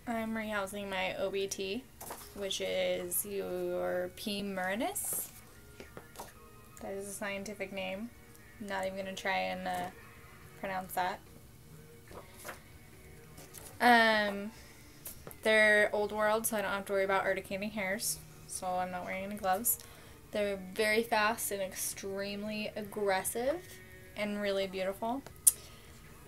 I'm rehousing my OBT, which is your P. murinus. That is a scientific name. I'm not even going to try and pronounce that. They're old world, so I don't have to worry about urticating hairs, so I'm not wearing any gloves. They're very fast and extremely aggressive and really beautiful.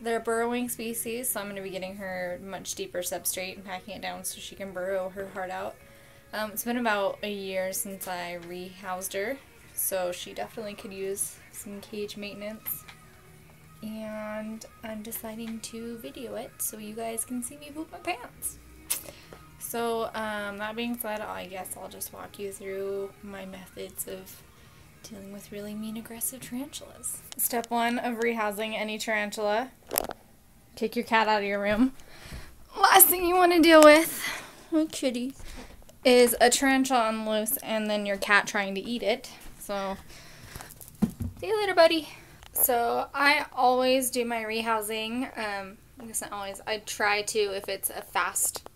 They're a burrowing species, so I'm going to be getting her much deeper substrate and packing it down so she can burrow her heart out. It's been about a year since I rehoused her, so she definitely could use some cage maintenance. And I'm deciding to video it so you guys can see me poop my pants. So, that being said, I guess I'll just walk you through my methods of dealing with really mean, aggressive tarantulas. Step 1 of rehousing any tarantula. Kick your cat out of your room. Last thing you want to deal with, oh kitty, is a tarantula on the loose and then your cat trying to eat it. So, see you later, buddy. So, I always do my rehousing, I guess not always, I try to, if it's a fast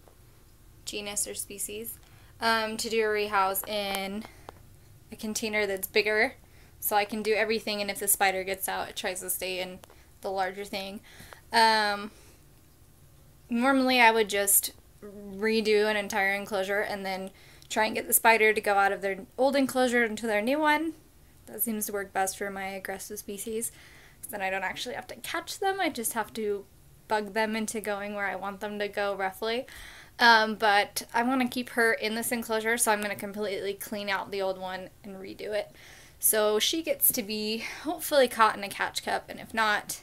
genus or species, to do a rehouse in a container that's bigger, so I can do everything, and if the spider gets out, it tries to stay in the larger thing. Normally I would just redo an entire enclosure and then try and get the spider to go out of their old enclosure into their new one. That seems to work best for my aggressive species, because then I don't actually have to catch them, I just have to bug them into going where I want them to go roughly. But I want to keep her in this enclosure, so I'm going to completely clean out the old one and redo it. So she gets to be hopefully caught in a catch cup, and if not,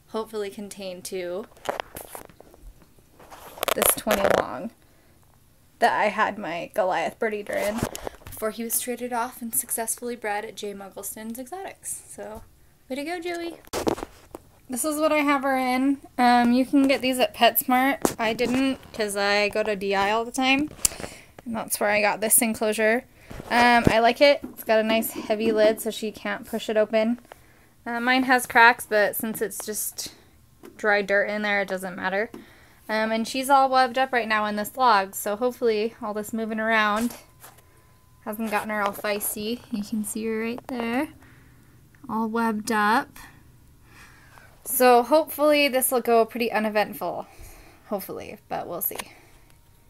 hopefully contained to this 20 long that I had my Goliath bird eater in before he was traded off and successfully bred at J. Muggleston's Exotics. So, way to go, Joey. This is what I have her in. You can get these at PetSmart. I didn't because I go to DI all the time. And that's where I got this enclosure. I like it. It's got a nice heavy lid so she can't push it open. Mine has cracks, but since it's just dry dirt in there, it doesn't matter. And she's all webbed up right now in this log, so hopefully all this moving around hasn't gotten her all feisty. You can see her right there. All webbed up. So hopefully this will go pretty uneventful. Hopefully, but we'll see.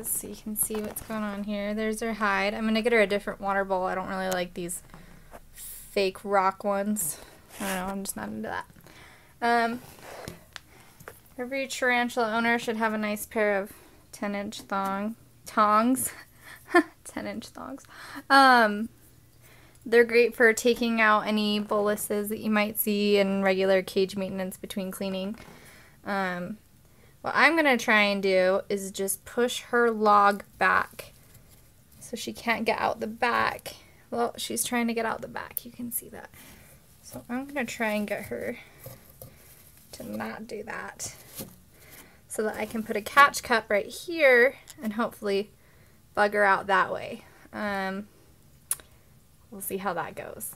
So you can see what's going on here. There's her hide. I'm going to get her a different water bowl. I don't really like these fake rock ones. I don't know, I'm just not into that. Every tarantula owner should have a nice pair of 10-inch tongs. 10-inch thongs. They're great for taking out any boluses that you might see in regular cage maintenance between cleaning. What I'm going to try and do is just push her log back so she can't get out the back. Well, she's trying to get out the back. You can see that. So I'm going to try and get her to not do that so that I can put a catch cup right here and hopefully bug her out that way. We'll see how that goes.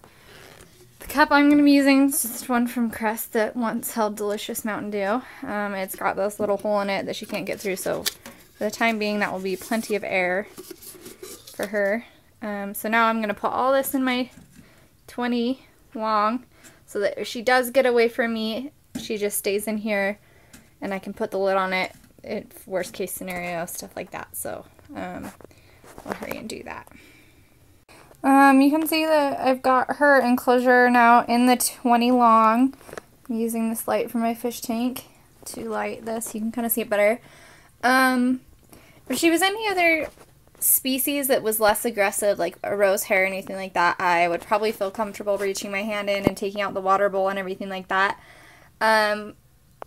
The cup I'm going to be using is just one from Crest that once held delicious Mountain Dew. It's got this little hole in it that she can't get through, so for the time being that will be plenty of air for her. So now I'm going to put all this in my 20 long so that if she does get away from me, she just stays in here and I can put the lid on it. Worst case scenario, stuff like that. So I'll hurry and do that. You can see that I've got her enclosure now in the 20 long. I'm using this light from my fish tank to light this. You can kind of see it better. If she was any other species that was less aggressive, like a rose hair or anything like that, I would probably feel comfortable reaching my hand in and taking out the water bowl and everything like that.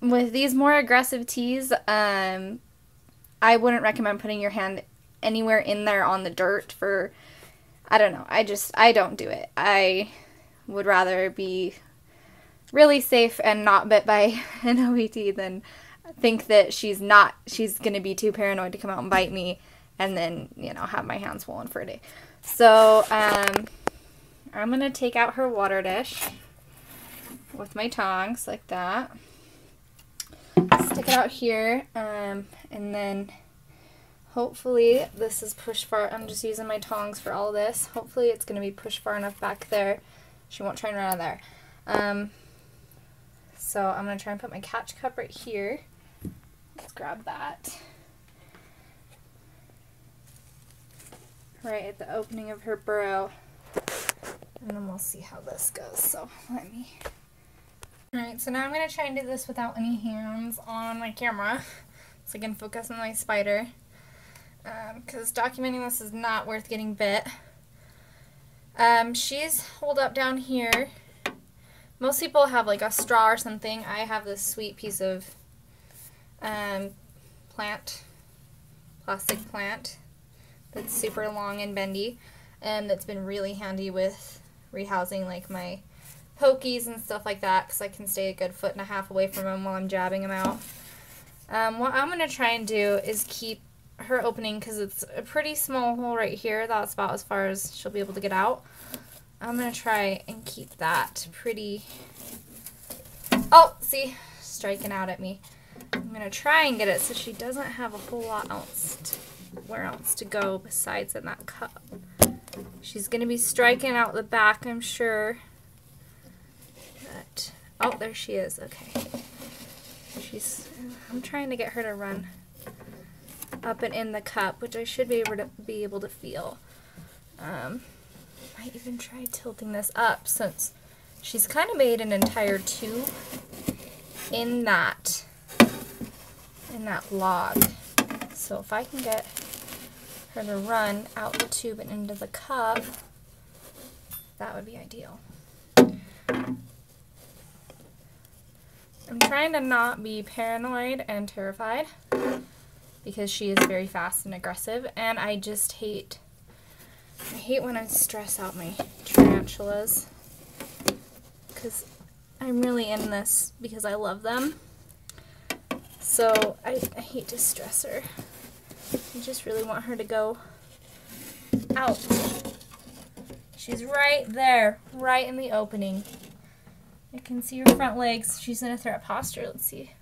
With these more aggressive teas, I wouldn't recommend putting your hand anywhere in there on the dirt for, I don't know, I don't do it. I would rather be really safe and not bit by an OBT than think that she's going to be too paranoid to come out and bite me and then, you know, have my hands swollen for a day. So, I'm going to take out her water dish with my tongs like that. Stick it out here, and then Hopefully this is pushed far. I'm just using my tongs for all this. Hopefully it's going to be pushed far enough back there. She won't try and run out of there. So I'm going to try and put my catch cup right here. Let's grab that. Right at the opening of her burrow. And then we'll see how this goes. So let me... Alright, so now I'm going to try and do this without any hands on my camera. So I can focus on my spider. Because documenting this is not worth getting bit. She's holed up down here. Most people have like a straw or something. I have this sweet piece of plastic plant that's super long and bendy, and that's been really handy with rehousing like my pokies and stuff like that, because I can stay a good 1.5 feet away from them while I'm jabbing them out. What I'm going to try and do is keep her opening, because it's a pretty small hole right here. That's about as far as she'll be able to get out. I'm going to try and keep that pretty... Oh, see? Striking out at me. I'm going to try and get it so she doesn't have a whole lot else where else to go besides in that cup. She's going to be striking out the back, I'm sure. But, oh, there she is. Okay. I'm trying to get her to run up and in the cup, which I should be able to feel. Might even try tilting this up, since she's kind of made an entire tube in that log. So if I can get her to run out the tube and into the cup, that would be ideal. I'm trying to not be paranoid and terrified, because she is very fast and aggressive, and I just hate when I stress out my tarantulas, because I'm really in this because I love them. So I hate to stress her. I just really want her to go out. She's right there, right in the opening. I can see her front legs. She's in a threat posture. Let's see.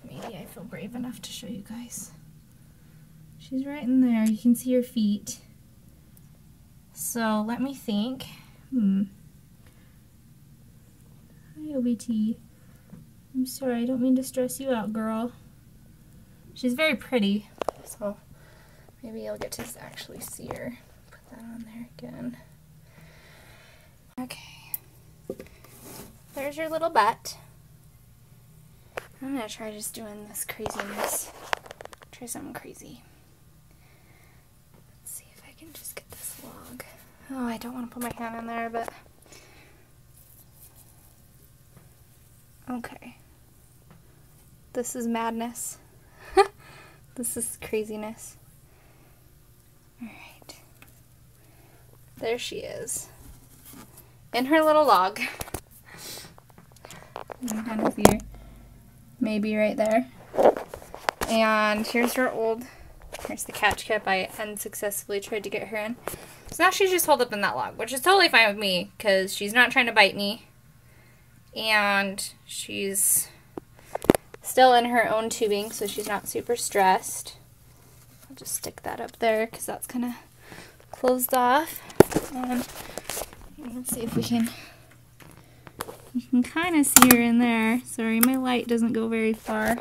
Maybe I feel brave enough to show you guys. She's right in there. You can see her feet. So let me think. Hi, OBT. I'm sorry, I don't mean to stress you out, girl. She's very pretty, so maybe you'll get to actually see her. Put that on there again. Okay. There's your little butt. I'm gonna try just doing this craziness. Try something crazy. Let's see if I can just get this log. Oh, I don't want to put my hand in there, but... Okay. This is madness. This is craziness. Alright. There she is. In her little log. You can kind of see her. Maybe right there. And here's the catch cup I unsuccessfully tried to get her in. So now she's just holed up in that log, which is totally fine with me, because she's not trying to bite me. And she's still in her own tubing, so she's not super stressed. I'll just stick that up there, because that's kind of closed off. And let's see if we can... You can kind of see her in there. Sorry, my light doesn't go very far.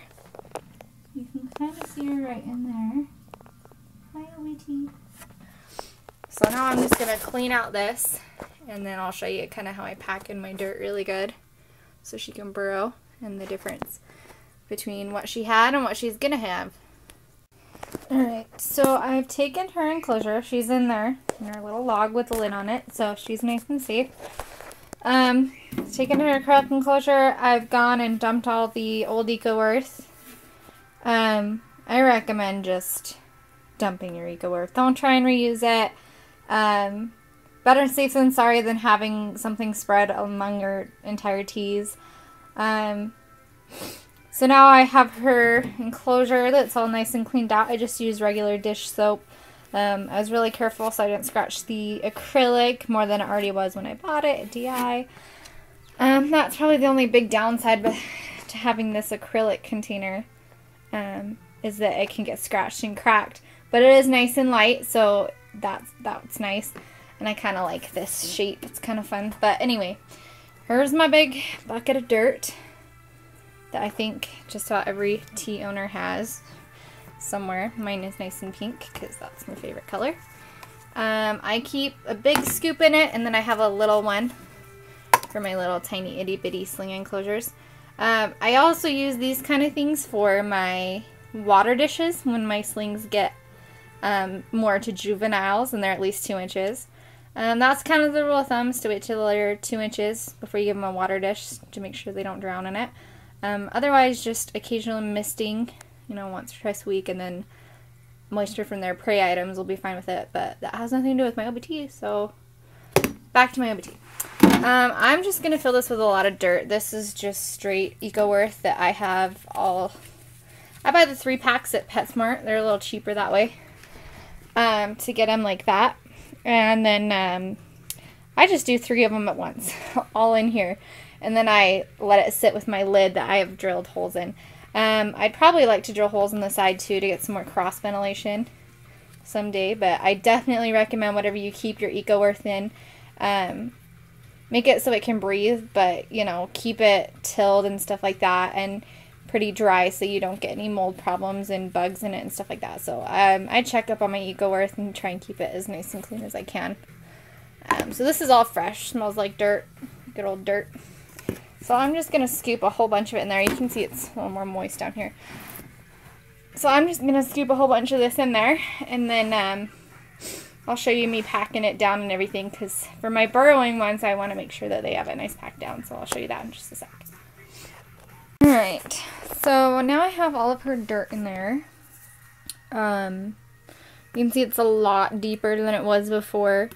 You can kind of see her right in there. Hi, OBT. So now I'm just going to clean out this, and then I'll show you kind of how I pack in my dirt really good, so she can burrow, and the difference between what she had and what she's going to have. Alright, so I've taken her enclosure. She's in there, in her little log with the lid on it, so she's nice and safe. Taken her acrylic enclosure. I've gone and dumped all the old EcoEarth. I recommend just dumping your EcoEarth. Don't try and reuse it. Better safe than sorry than having something spread among your entire teas. So now I have her enclosure that's all nice and cleaned out. I just used regular dish soap. I was really careful so I didn't scratch the acrylic more than it already was when I bought it at DI. That's probably the only big downside to having this acrylic container, is that it can get scratched and cracked. but it is nice and light, so that's nice. And I kind of like this shape. It's kind of fun. But anyway, here's my big bucket of dirt that I think just about every tea owner has somewhere. Mine is nice and pink because that's my favorite color. I keep a big scoop in it, and then I have a little one for my little tiny itty bitty sling enclosures. I also use these kind of things for my water dishes when my slings get more to juveniles and they're at least 2 inches. That's kind of the rule of thumb, is to wait till they're 2 inches before you give them a water dish to make sure they don't drown in it. Otherwise, just occasional misting, you know, once or twice a week, and then moisture from their prey items will be fine with it. But that has nothing to do with my OBT, so back to my OBT. I'm just going to fill this with a lot of dirt. This is just straight EcoWorth that I have all... I buy the 3 packs at PetSmart. They're a little cheaper that way to get them like that. And then I just do 3 of them at once, all in here. And then I let it sit with my lid that I have drilled holes in. I'd probably like to drill holes in the side too to get some more cross ventilation someday. But I definitely recommend whatever you keep your EcoWorth in. Make it so it can breathe, but, you know, keep it tilled and stuff like that, and pretty dry so you don't get any mold problems and bugs in it and stuff like that. So I check up on my EcoWorth and try and keep it as nice and clean as I can. So this is all fresh. Smells like dirt. Good old dirt. So I'm just going to scoop a whole bunch of it in there. You can see it's a little more moist down here. So I'm just going to scoop a whole bunch of this in there, and then I'll show you me packing it down and everything, because for my burrowing ones, I want to make sure that they have it nice packed down. So I'll show you that in just a sec. Alright, so now I have all of her dirt in there. You can see it's a lot deeper than it was before.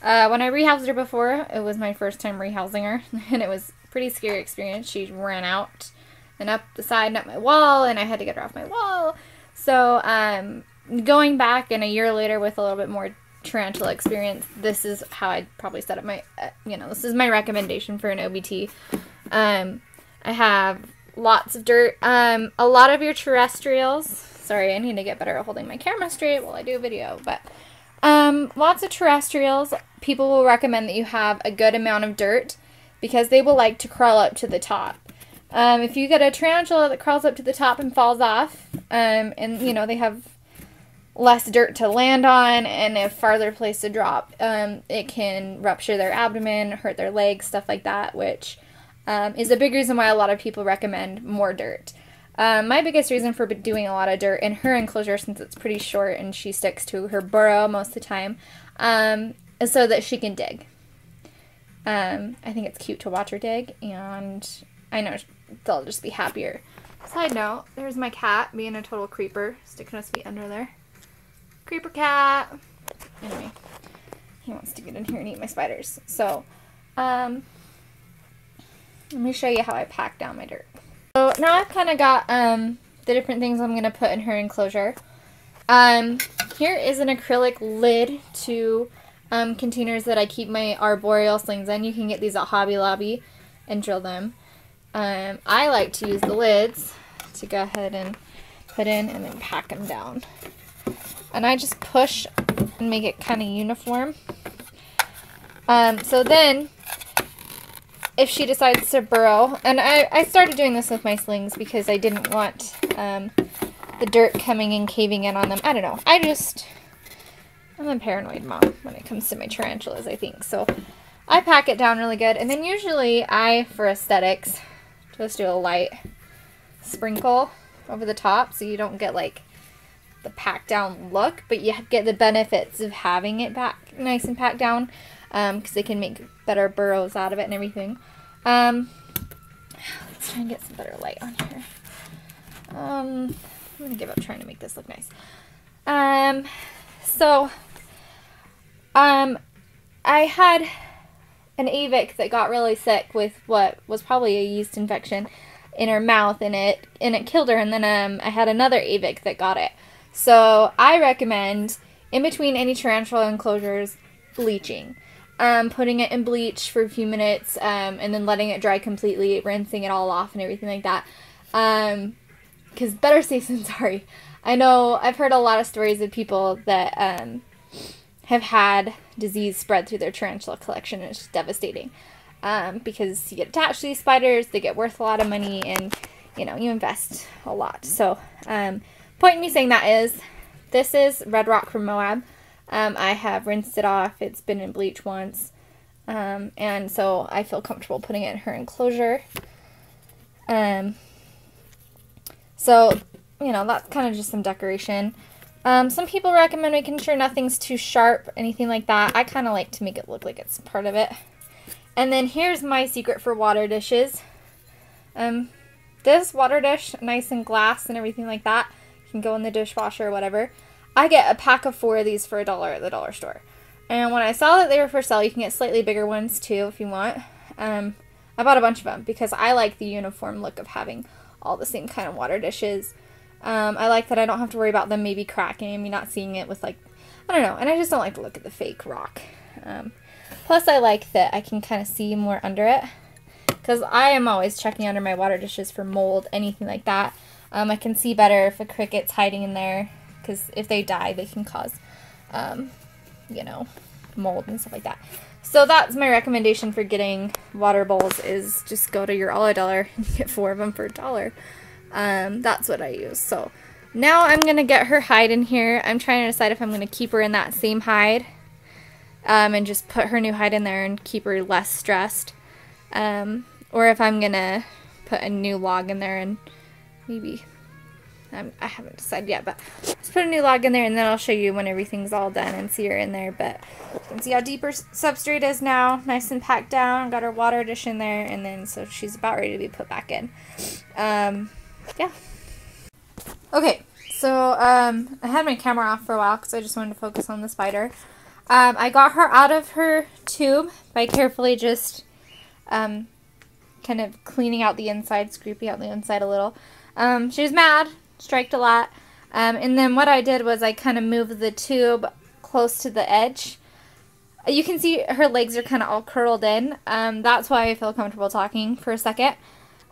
When I rehoused her before, it was my first time rehousing her, and it was a pretty scary experience. She ran out and up the side and up my wall, and I had to get her off my wall. So going back and a year later with a little bit more tarantula experience, this is how I'd probably set up my, this is my recommendation for an OBT. I have lots of dirt. A lot of your terrestrials, sorry, I need to get better at holding my camera straight while I do a video, but lots of terrestrials, people will recommend that you have a good amount of dirt because they will like to crawl up to the top. If you get a tarantula that crawls up to the top and falls off, and they have less dirt to land on and a farther place to drop, it can rupture their abdomen, hurt their legs, stuff like that, which is a big reason why a lot of people recommend more dirt. My biggest reason for doing a lot of dirt in her enclosure, since it's pretty short and she sticks to her burrow most of the time, is so that she can dig. I think it's cute to watch her dig, and I know they'll just be happier. Side note, there's my cat being a total creeper, sticking his feet under there. Creeper cat. Anyway, he wants to get in here and eat my spiders. So, let me show you how I pack down my dirt. So now I've kind of got the different things I'm going to put in her enclosure. Here is an acrylic lid to containers that I keep my arboreal slings in. You can get these at Hobby Lobby and drill them. I like to use the lids to go ahead and put in and then pack them down. And I just push and make it kind of uniform. So then, if she decides to burrow, and I started doing this with my slings because I didn't want the dirt coming and caving in on them. I don't know. I'm a paranoid mom when it comes to my tarantulas, I think. So I pack it down really good. And then usually for aesthetics, just do a light sprinkle over the top so you don't get like the packed down look, but you get the benefits of having it back nice and packed down, because they can make better burrows out of it and everything. Let's try and get some better light on here. I'm gonna give up trying to make this look nice. I had an avic that got really sick with what was probably a yeast infection in her mouth, and it killed her, and then I had another avic that got it. So I recommend, in between any tarantula enclosures, bleaching. Putting it in bleach for a few minutes, and then letting it dry completely, rinsing it all off and everything like that. Because better safe than sorry. I know I've heard a lot of stories of people that have had disease spread through their tarantula collection, and it's just devastating. Because you get attached to these spiders, they get worth a lot of money, and, you know, you invest a lot. So, point in me saying that is, this is Red Rock from Moab. I have rinsed it off. It's been in bleach once. And so I feel comfortable putting it in her enclosure. So, you know, that's kind of just some decoration. Some people recommend making sure nothing's too sharp, anything like that. I kind of like to make it look like it's part of it. And then here's my secret for water dishes. This water dish, nice and glass and everything like that, can go in the dishwasher or whatever. I get a pack of 4 of these for $1 at the dollar store. And when I saw that they were for sale, you can get slightly bigger ones too if you want. I bought a bunch of them because I like the uniform look of having all the same kind of water dishes. I like that I don't have to worry about them maybe cracking and me not seeing it with, like, I don't know. And I just don't like to look at the fake rock. Plus I like that I can kind of see more under it, because I am always checking under my water dishes for mold, anything like that. I can see better if a cricket's hiding in there, because if they die, they can cause, you know, mold and stuff like that. So that's my recommendation for getting water bowls, is just go to your All $1 and get 4 of them for $1. That's what I use. So now I'm going to get her hide in here. I'm trying to decide if I'm going to keep her in that same hide, and just put her new hide in there and keep her less stressed. Or if I'm going to put a new log in there and maybe... I haven't decided yet, but let's put a new log in there, and then I'll show you when everything's all done and see her in there. But you can see how deep her substrate is now, nice and packed down. Got her water dish in there, and then so she's about ready to be put back in. Yeah. Okay, so I had my camera off for a while because I just wanted to focus on the spider. I got her out of her tube by carefully just kind of cleaning out the inside, scraping out the inside a little. She was mad. Striked a lot. And then what I did was I kind of moved the tube close to the edge. You can see her legs are kind of all curled in. That's why I feel comfortable talking for a second.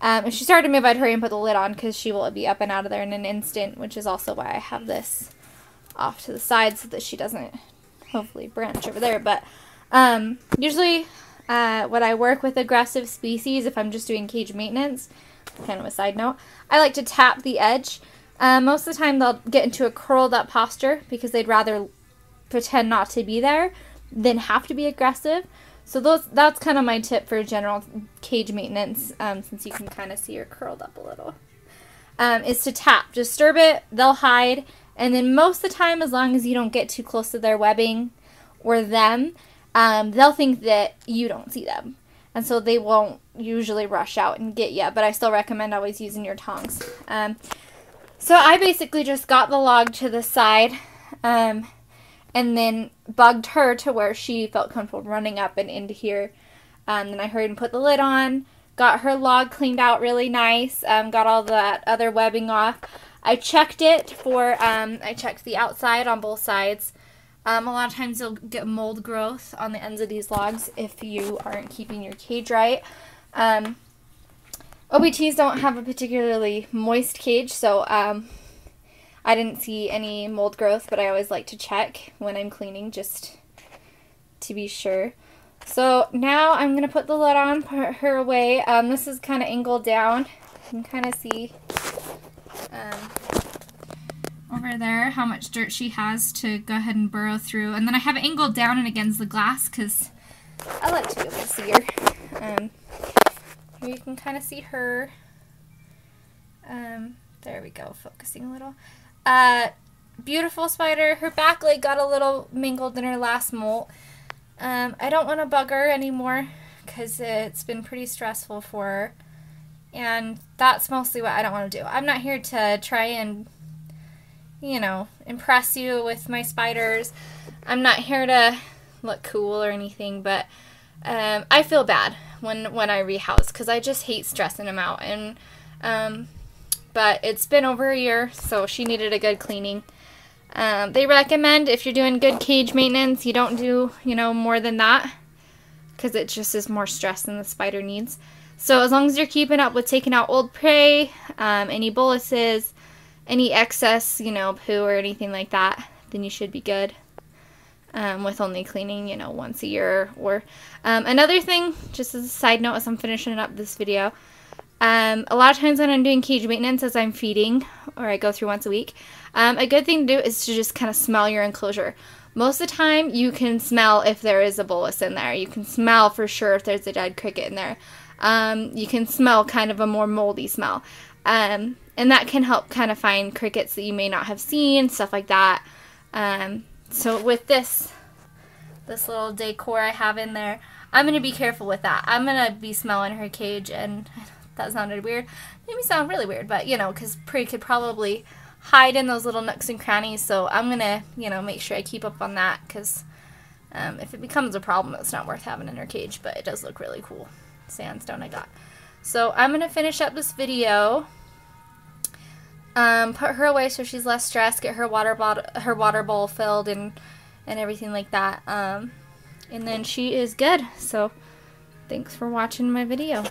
If she started to move, I'd hurry and put the lid on because she will be up and out of there in an instant, which is also why I have this off to the side so that she doesn't hopefully branch over there. But usually when I work with aggressive species, if I'm just doing cage maintenance, kind of a side note, I like to tap the edge. Most of the time they'll get into a curled up posture because they'd rather pretend not to be there than have to be aggressive. So that's kind of my tip for general cage maintenance, since you can kind of see her curled up a little, is to tap. Disturb it, they'll hide, and then most of the time, as long as you don't get too close to their webbing or them, they'll think that you don't see them. And so they won't usually rush out and get you, but I still recommend always using your tongs. So I basically just got the log to the side, and then bugged her to where she felt comfortable running up and into here. Then I hurried and put the lid on, got her log cleaned out really nice, got all that other webbing off. I checked it for, I checked the outside on both sides. A lot of times you'll get mold growth on the ends of these logs if you aren't keeping your cage right. OBTs don't have a particularly moist cage, so I didn't see any mold growth, but I always like to check when I'm cleaning just to be sure. So now I'm going to put the lid on, put her away. This is kind of angled down. You can kind of see over there how much dirt she has to go ahead and burrow through. And then I have it angled down and against the glass because I like to be able to see her. Here you can kind of see her. There we go, focusing a little. Beautiful spider. Her back leg got a little mangled in her last molt. I don't want to bug her anymore because it's been pretty stressful for her. And that's mostly what I don't want to do. I'm not here to try and, you know, impress you with my spiders. I'm not here to look cool or anything, but I feel bad when I rehouse because I just hate stressing them out. And but it's been over a year, so she needed a good cleaning. They recommend if you're doing good cage maintenance, you don't do, you know, more than that because it just is more stress than the spider needs. So as long as you're keeping up with taking out old prey, any boluses, any excess, you know, poo or anything like that, then you should be good. With only cleaning, you know, once a year. Or another thing, just as a side note as I'm finishing up this video, a lot of times when I'm doing cage maintenance as I'm feeding, or I go through once a week, a good thing to do is to just kind of smell your enclosure. Most of the time you can smell if there is a bolus in there. You can smell for sure if there's a dead cricket in there. You can smell kind of a more moldy smell. And that can help kind of find crickets that you may not have seen, stuff like that. So with this little decor I have in there, I'm going to be careful with that. I'm going to be smelling her cage, and that sounded weird. Made me sound really weird, but, you know, because Pree could probably hide in those little nooks and crannies, so I'm going to, you know, make sure I keep up on that, because if it becomes a problem, it's not worth having in her cage, but it does look really cool. Sandstone I got. So I'm going to finish up this video. Put her away so she's less stressed, get her water bowl filled and everything like that. And then she is good. So thanks for watching my video.